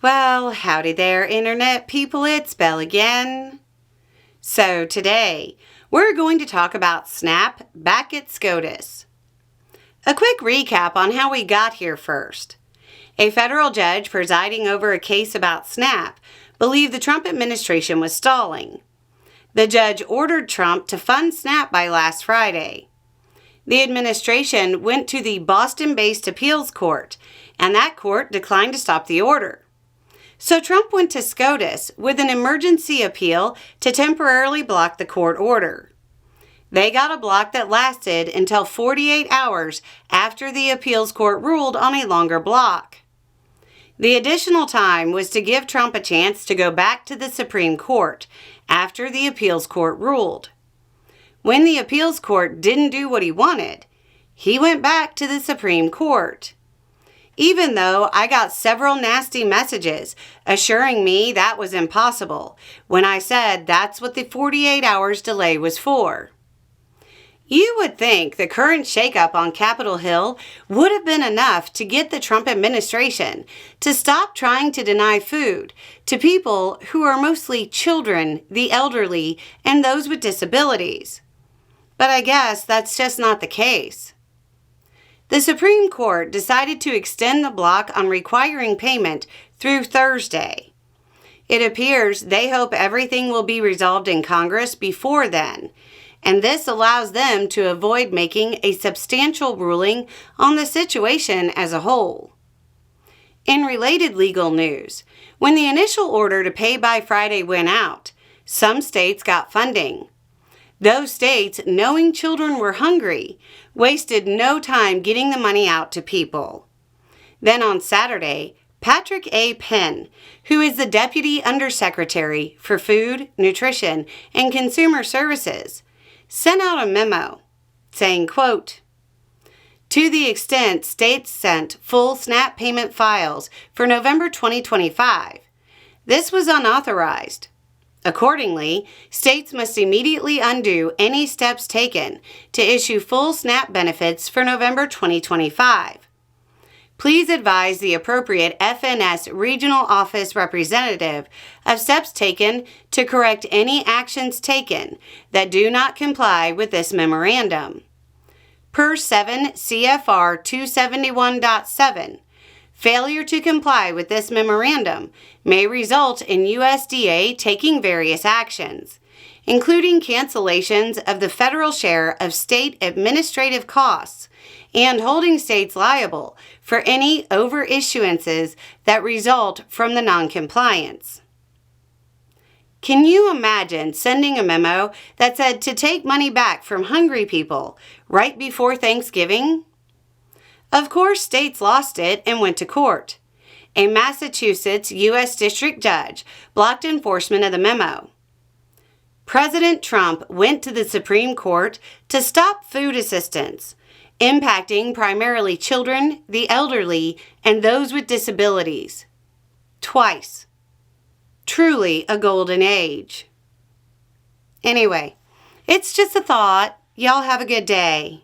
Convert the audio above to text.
Well, howdy there, Internet people. It's Belle again. So today, we're going to talk about SNAP back at SCOTUS. A quick recap on how we got here first. A federal judge presiding over a case about SNAP believed the Trump administration was stalling. The judge ordered Trump to fund SNAP by last Friday. The administration went to the Boston-based appeals court, and that court declined to stop the order. So Trump went to SCOTUS with an emergency appeal to temporarily block the court order. They got a block that lasted until 48 hours after the appeals court ruled on a longer block. The additional time was to give Trump a chance to go back to the Supreme Court after the appeals court ruled. When the appeals court didn't do what he wanted, he went back to the Supreme Court. Even though I got several nasty messages assuring me that was impossible when I said that's what the 48 hours delay was for. You would think the current shakeup on Capitol Hill would have been enough to get the Trump administration to stop trying to deny food to people who are mostly children, the elderly, and those with disabilities. But I guess that's just not the case. The Supreme Court decided to extend the block on requiring payment through Thursday. It appears they hope everything will be resolved in Congress before then, and this allows them to avoid making a substantial ruling on the situation as a whole. In related legal news, when the initial order to pay by Friday went out, some states got funding. Those states, knowing children were hungry, wasted no time getting the money out to people. Then on Saturday, Patrick A. Penn, who is the Deputy Undersecretary for Food, Nutrition, and Consumer Services, sent out a memo saying, quote, "To the extent states sent full SNAP payment files for November 2025, this was unauthorized. Accordingly, states must immediately undo any steps taken to issue full SNAP benefits for November 2025. Please advise the appropriate FNS regional office representative of steps taken to correct any actions taken that do not comply with this memorandum. Per 7 CFR 271.7, failure to comply with this memorandum may result in USDA taking various actions, including cancellations of the federal share of state administrative costs and holding states liable for any overissuances that result from the noncompliance." Can you imagine sending a memo that said to take money back from hungry people right before Thanksgiving? Of course, states lost it and went to court. A Massachusetts U.S. District Judge blocked enforcement of the memo. President Trump went to the Supreme Court to stop food assistance, impacting primarily children, the elderly, and those with disabilities. Twice. Truly a golden age. Anyway, it's just a thought. Y'all have a good day.